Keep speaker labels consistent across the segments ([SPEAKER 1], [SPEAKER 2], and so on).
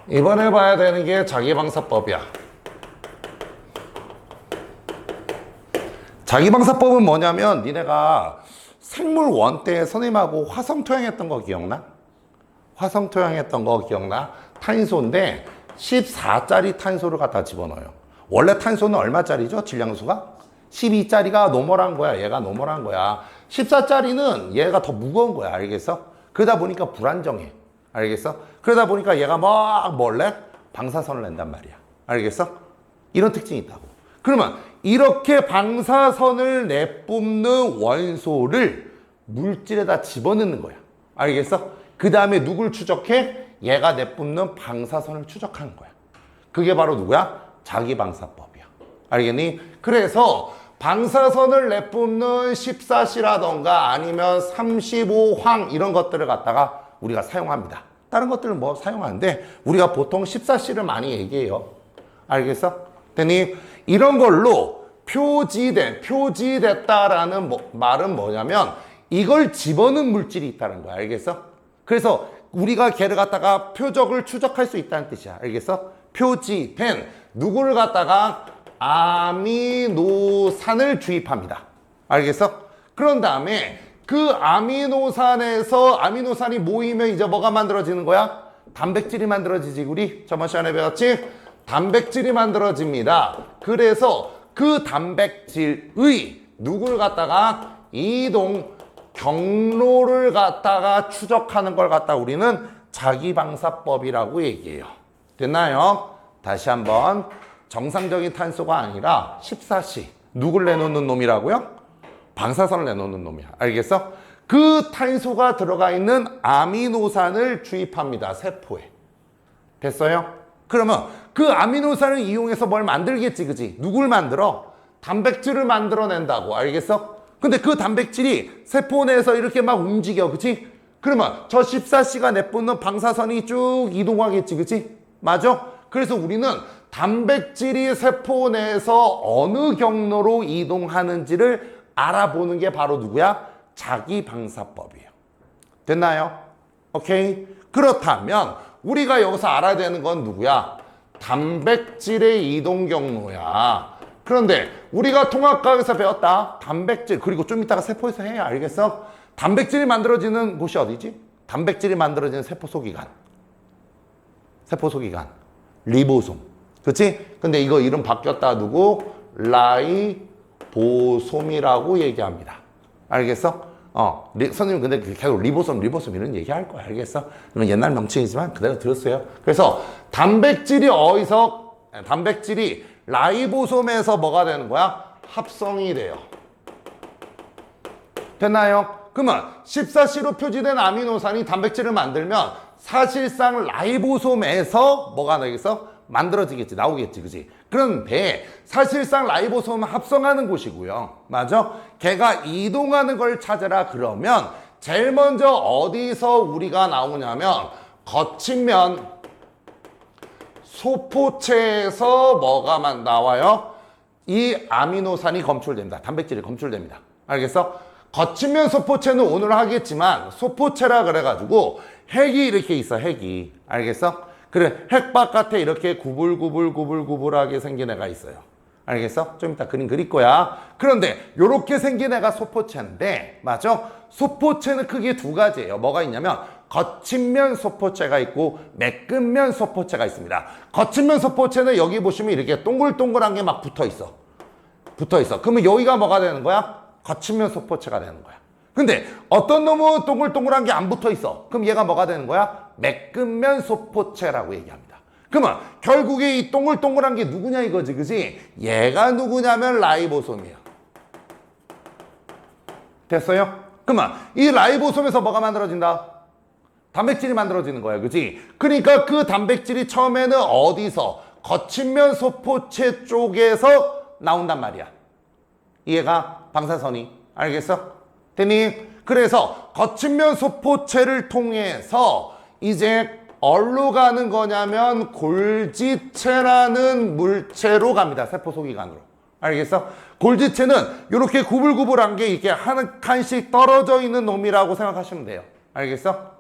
[SPEAKER 1] 이번에 봐야 되는 게 자기방사법이야. 자기방사법은 뭐냐면 니네가 생물 1 때 선생님하고 화성토양했던 거 기억나? 화성토양했던 거 기억나? 탄소인데 14짜리 탄소를 갖다 집어넣어요. 원래 탄소는 얼마짜리죠? 질량수가? 12짜리가 노멀한 거야. 얘가 노멀한 거야. 14짜리는 얘가 더 무거운 거야. 알겠어? 그러다 보니까 불안정해. 알겠어? 그러다 보니까 얘가 막 뭘래? 방사선을 낸단 말이야. 알겠어? 이런 특징이 있다고. 그러면 이렇게 방사선을 내뿜는 원소를 물질에다 집어넣는 거야. 알겠어? 그 다음에 누굴 추적해? 얘가 내뿜는 방사선을 추적하는 거야. 그게 바로 누구야? 자기방사법이야. 알겠니? 그래서 방사선을 내뿜는 14C라던가 아니면 35황 이런 것들을 갖다가 우리가 사용합니다. 다른 것들은 뭐 사용하는데 우리가 보통 14C를 많이 얘기해요. 알겠어? 됐니? 이런 걸로 표지됐다라는 말은 뭐냐면 이걸 집어넣은 물질이 있다는 거야. 알겠어? 그래서 우리가 걔를 갖다가 표적을 추적할 수 있다는 뜻이야. 알겠어? 표지된 누구를 갖다가 아미노산을 주입합니다. 알겠어? 그런 다음에 그 아미노산이 모이면 이제 뭐가 만들어지는 거야? 단백질이 만들어지지. 우리 저번 시간에 배웠지? 단백질이 만들어집니다. 그래서 그 단백질의 누구를 갖다가 이동 경로를 갖다가 추적하는 걸 갖다 우리는 자기방사법이라고 얘기해요. 됐나요? 다시 한번 정상적인 탄소가 아니라 14C 누굴 내놓는 놈이라고요? 방사선을 내놓는 놈이야. 알겠어? 그 탄소가 들어가 있는 아미노산을 주입합니다. 세포에. 됐어요? 그러면 그 아미노산을 이용해서 뭘 만들겠지, 그지? 누굴 만들어? 단백질을 만들어낸다고. 알겠어? 근데 그 단백질이 세포 내에서 이렇게 막 움직여, 그치? 그러면 저 14C가 내뿜는 방사선이 쭉 이동하겠지, 그치? 맞아? 그래서 우리는 단백질이 세포 내에서 어느 경로로 이동하는지를 알아보는 게 바로 누구야? 자기방사법이에요. 됐나요? 오케이? 그렇다면 우리가 여기서 알아야 되는 건 누구야? 단백질의 이동 경로야. 그런데 우리가 통합과학에서 배웠다. 단백질, 그리고 좀 이따가 세포에서 해. 알겠어? 단백질이 만들어지는 곳이 어디지? 단백질이 만들어지는 세포 소기관. 세포 소기관. 리보솜. 그치? 근데 이거 이름 바뀌었다. 누구? 라이보솜이라고 얘기합니다. 알겠어? 선생님 근데 계속 리보솜 이런 얘기 할 거야. 알겠어? 그러면 옛날 명칭이지만 그대로 들었어요. 그래서 단백질이 라이보솜에서 뭐가 되는 거야? 합성이 돼요. 됐나요? 그러면 14C로 표지된 아미노산이 단백질을 만들면 사실상 라이보솜에서 뭐가 나겠어? 만들어지겠지, 나오겠지, 그지? 그런데 사실상 라이보솜은 합성하는 곳이고요. 맞아? 걔가 이동하는 걸 찾으라 그러면 제일 먼저 어디서 우리가 나오냐면 거친 면 소포체에서 뭐가 나와요? 이 아미노산이 검출됩니다. 단백질이 검출됩니다. 알겠어? 거친 면 소포체는 오늘 하겠지만 소포체라 그래가지고 핵이 이렇게 있어, 핵이. 알겠어? 그래, 핵 바깥에 이렇게 구불구불하게 생긴 애가 있어요. 알겠어? 좀 이따 그림 그릴 거야. 그런데 이렇게 생긴 애가 소포체인데, 맞죠? 소포체는 크게 두 가지예요. 뭐가 있냐면 거친 면 소포체가 있고 매끈 면 소포체가 있습니다. 거친 면 소포체는 여기 보시면 이렇게 동글동글한 게 막 붙어 있어. 그러면 여기가 뭐가 되는 거야? 거친 면 소포체가 되는 거야. 근데 어떤 놈은 동글동글한 게 안 붙어 있어. 그럼 얘가 뭐가 되는 거야? 매끈면 소포체라고 얘기합니다. 그러면 결국에 이 동글동글한 게 누구냐 이거지, 그지? 얘가 누구냐면 라이보솜이야. 됐어요? 그러면 이 라이보솜에서 뭐가 만들어진다? 단백질이 만들어지는 거야, 그지? 그러니까 그 단백질이 처음에는 어디서? 거친 면 소포체 쪽에서 나온단 말이야. 얘가 방사선이. 알겠어? 됐니? 그래서 거친 면 소포체를 통해서 이제 어디로 가는 거냐면 골지체라는 물체로 갑니다. 세포 소기관으로. 알겠어? 골지체는 이렇게 구불구불한 게 이렇게 한 칸씩 떨어져 있는 놈이라고 생각하시면 돼요. 알겠어?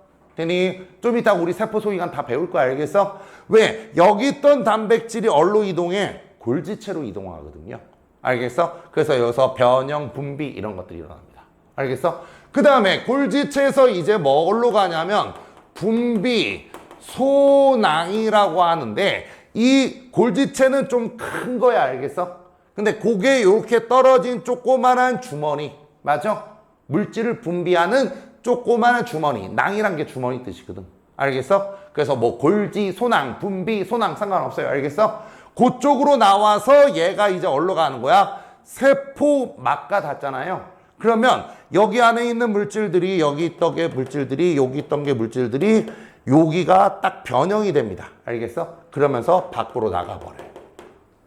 [SPEAKER 1] 되니? 좀 이따 우리 세포 소기관 다 배울 거야. 알겠어? 왜? 여기 있던 단백질이 어디로 이동해? 골지체로 이동하거든요. 알겠어? 그래서 여기서 변형, 분비 이런 것들이 일어납니다. 알겠어? 그 다음에 골지체에서 이제 뭘로 가냐면 분비, 소낭이라고 하는데 이 골지체는 좀 큰 거야. 알겠어? 근데 그게 이렇게 떨어진 조그만한 주머니. 맞아? 물질을 분비하는 조그만한 주머니. 낭이란 게 주머니 뜻이거든. 알겠어? 그래서 뭐 골지, 소낭, 분비, 소낭 상관없어요. 알겠어? 그쪽으로 나와서 얘가 이제 어디로 가는 거야? 세포막과 닿잖아요. 그러면 여기 안에 있는 물질들이 여기 있던 게 물질들이 여기 있던 게 물질들이 여기가 딱 변형이 됩니다. 알겠어? 그러면서 밖으로 나가버려요.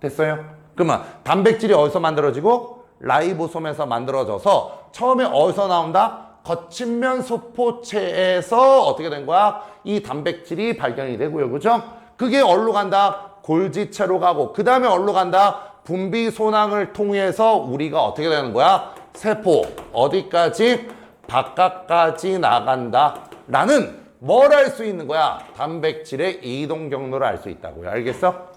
[SPEAKER 1] 됐어요? 그러면 단백질이 어디서 만들어지고? 라이보솜에서 만들어져서 처음에 어디서 나온다? 거친면 소포체에서 어떻게 된 거야? 이 단백질이 발견이 되고요. 그죠? 그게 어디로 간다? 골지체로 가고 그 다음에 어디로 간다? 분비 소낭을 통해서 우리가 어떻게 되는 거야? 세포 어디까지? 바깥까지 나간다 라는 뭘 알 수 있는 거야? 단백질의 이동 경로를 알 수 있다고요. 알겠어?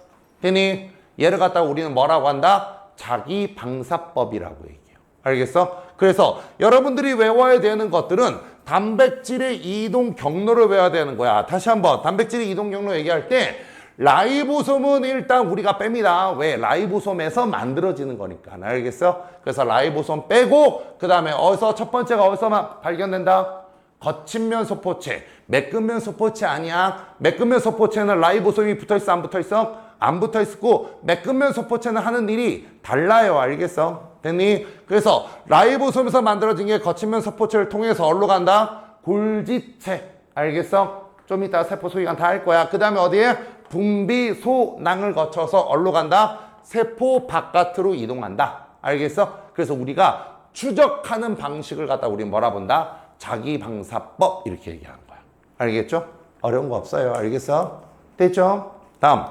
[SPEAKER 1] 되니? 얘를 갖다가 우리는 뭐라고 한다? 자기 방사법이라고 얘기해요. 알겠어? 그래서 여러분들이 외워야 되는 것들은 단백질의 이동 경로를 외워야 되는 거야. 다시 한번 단백질의 이동 경로 얘기할 때 라이보솜은 일단 우리가 뺍니다. 왜? 라이보솜에서 만들어지는 거니까. 알겠어? 그래서 라이보솜 빼고 그 다음에 어디서 첫 번째가 어디서 발견된다? 거친면 소포체. 매끈면 소포체 아니야. 매끈면 소포체는 라이보솜이 붙어있어 안 붙어있어? 안 붙어있고 매끈면 소포체는 하는 일이 달라요. 알겠어? 됐니? 그래서 라이보솜에서 만들어진 게 거친면 소포체를 통해서 어디로 간다? 골지체. 알겠어? 좀 이따 세포 소기관 다 할 거야. 그 다음에 어디에? 분비 소낭을 거쳐서 어디로 간다? 세포 바깥으로 이동한다. 알겠어? 그래서 우리가 추적하는 방식을 갖다 우리 뭐라 본다? 자기 방사법 이렇게 얘기하는 거야. 알겠죠? 어려운 거 없어요. 알겠어? 됐죠? 다음.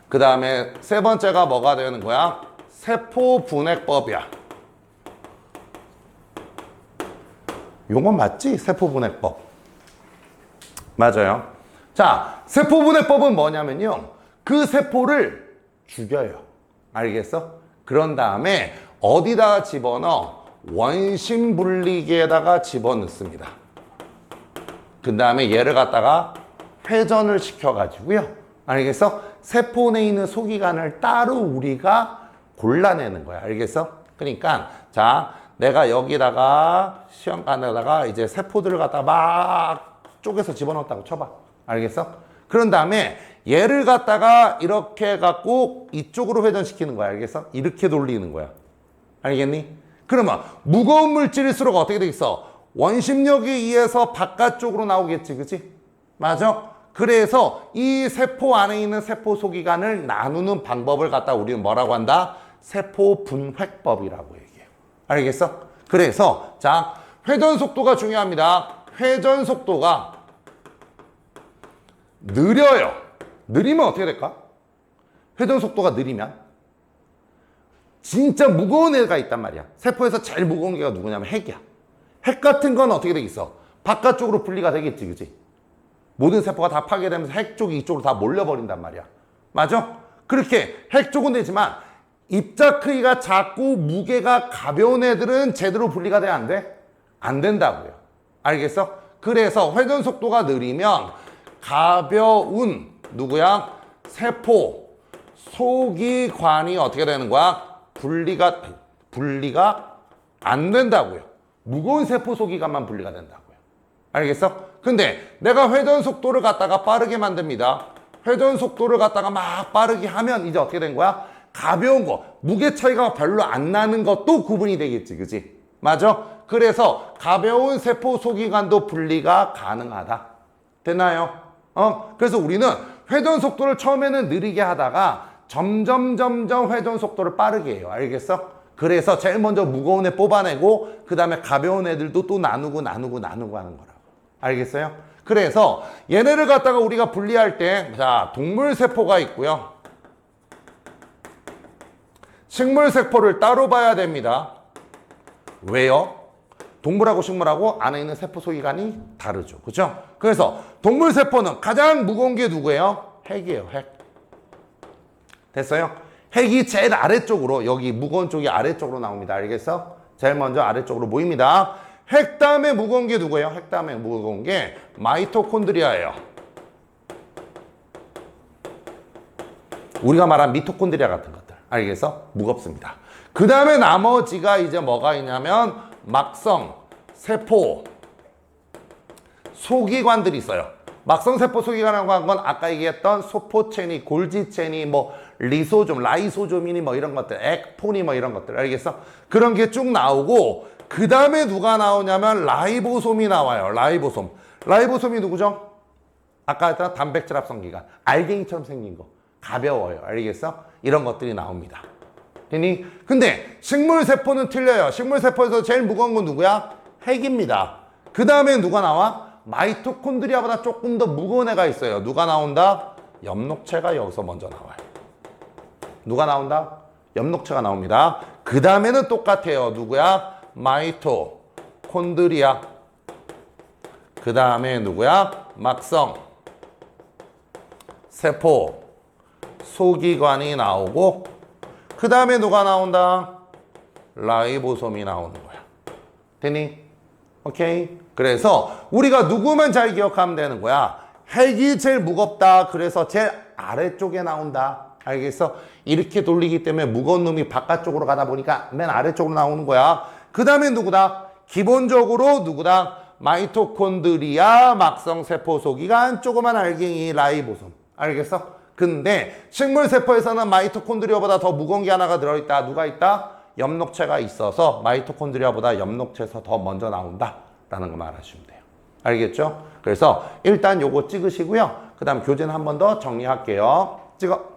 [SPEAKER 1] 그 다음에 세 번째가 뭐가 되는 거야? 세포 분해법이야. 용어 맞지? 세포 분해법. 맞아요. 자, 세포 분해법은 뭐냐면요. 그 세포를 죽여요. 알겠어? 그런 다음에 어디다가 집어넣어? 원심 분리기에다가 집어넣습니다. 그 다음에 얘를 갖다가 회전을 시켜가지고요. 알겠어? 세포 내에 있는 소기관을 따로 우리가 골라내는 거야. 알겠어? 그러니까 자, 내가 여기다가 시험관에다가 이제 세포들을 갖다가 막 쪼개서 집어넣었다고 쳐봐. 알겠어? 그런 다음에 얘를 갖다가 이렇게 해갖고 이쪽으로 회전시키는 거야. 알겠어? 이렇게 돌리는 거야. 알겠니? 그러면 무거운 물질일수록 어떻게 되겠어? 원심력에 의해서 바깥쪽으로 나오겠지. 그치? 맞아? 그래서 이 세포 안에 있는 세포 소기관을 나누는 방법을 갖다 우리는 뭐라고 한다? 세포 분획법이라고 얘기해요. 알겠어? 그래서 자, 회전 속도가 중요합니다. 회전 속도가 느려요. 느리면 어떻게 될까? 회전 속도가 느리면 진짜 무거운 애가 있단 말이야. 세포에서 제일 무거운 개가 누구냐면 핵이야. 핵 같은 건 어떻게 되겠어? 바깥쪽으로 분리가 되겠지. 그치? 모든 세포가 다 파괴되면서 핵 쪽이 이쪽으로 다 몰려버린단 말이야. 맞아? 그렇게 핵 쪽은 되지만 입자 크기가 작고 무게가 가벼운 애들은 제대로 분리가 돼? 안 돼? 안 된다고요. 알겠어? 그래서 회전 속도가 느리면 가벼운 누구야? 세포 소기관이 어떻게 되는 거야? 분리가 안 된다고요. 무거운 세포 소기관만 분리가 된다고요. 알겠어? 근데 내가 회전 속도를 갖다가 빠르게 만듭니다. 회전 속도를 갖다가 막 빠르게 하면 이제 어떻게 된 거야? 가벼운 거, 무게 차이가 별로 안 나는 것도 구분이 되겠지. 그치? 맞아? 그래서 가벼운 세포 소기관도 분리가 가능하다. 됐나요? 그래서 우리는 회전 속도를 처음에는 느리게 하다가 점점 회전 속도를 빠르게 해요. 알겠어? 그래서 제일 먼저 무거운 애 뽑아내고 그 다음에 가벼운 애들도 또 나누고 하는 거라고. 알겠어요? 그래서 얘네를 갖다가 우리가 분리할 때 자, 동물 세포가 있고요. 식물 세포를 따로 봐야 됩니다. 왜요? 동물하고 식물하고 안에 있는 세포 소기관이 다르죠. 그죠? 그래서 동물 세포는 가장 무거운 게 누구예요? 핵이에요. 핵. 됐어요? 핵이 제일 아래쪽으로, 여기 무거운 쪽이 아래쪽으로 나옵니다. 알겠어? 제일 먼저 아래쪽으로 모입니다. 핵 다음에 무거운 게 누구예요? 핵 다음에 무거운 게 마이토콘드리아예요. 우리가 말한 미토콘드리아 같은 것들. 알겠어? 무겁습니다. 그 다음에 나머지가 이제 뭐가 있냐면 막성, 세포, 소기관들이 있어요. 막성, 세포, 소기관이라고 한 건 아까 얘기했던 소포체니, 골지체니, 뭐 리소좀, 라이소좀이니 뭐 이런 것들, 액포니 뭐 이런 것들. 알겠어? 그런 게 쭉 나오고 그 다음에 누가 나오냐면 라이보솜이 나와요. 라이보솜. 라이보솜이 누구죠? 아까 했던 단백질 합성기관. 알갱이처럼 생긴 거. 가벼워요. 알겠어? 이런 것들이 나옵니다. 되니? 근데 식물세포는 틀려요. 식물세포에서 제일 무거운 건 누구야? 핵입니다. 그 다음에 누가 나와? 마이토콘드리아보다 조금 더 무거운 애가 있어요. 누가 나온다? 엽록체가 여기서 먼저 나와요. 누가 나온다? 엽록체가 나옵니다. 그 다음에는 똑같아요. 누구야? 마이토콘드리아. 그 다음에 누구야? 막성, 세포, 소기관이 나오고 그 다음에 누가 나온다? 라이보솜이 나오는 거야. 되니? 오케이? 그래서 우리가 누구만 잘 기억하면 되는 거야. 핵이 제일 무겁다. 그래서 제일 아래쪽에 나온다. 알겠어? 이렇게 돌리기 때문에 무거운 놈이 바깥쪽으로 가다 보니까 맨 아래쪽으로 나오는 거야. 그 다음에 누구다? 기본적으로 누구다? 마이토콘드리아, 막성세포, 소기관, 조그만 알갱이, 라이보솜. 알겠어? 근데 식물세포에서는 마이토콘드리아보다 더 무거운 게 하나가 들어있다. 누가 있다? 엽록체가 있어서 마이토콘드리아보다 엽록체에서 더 먼저 나온다 라는 거 말하시면 돼요. 알겠죠? 그래서 일단 요거 찍으시고요. 그 다음 교재는 한 번 더 정리할게요. 찍어.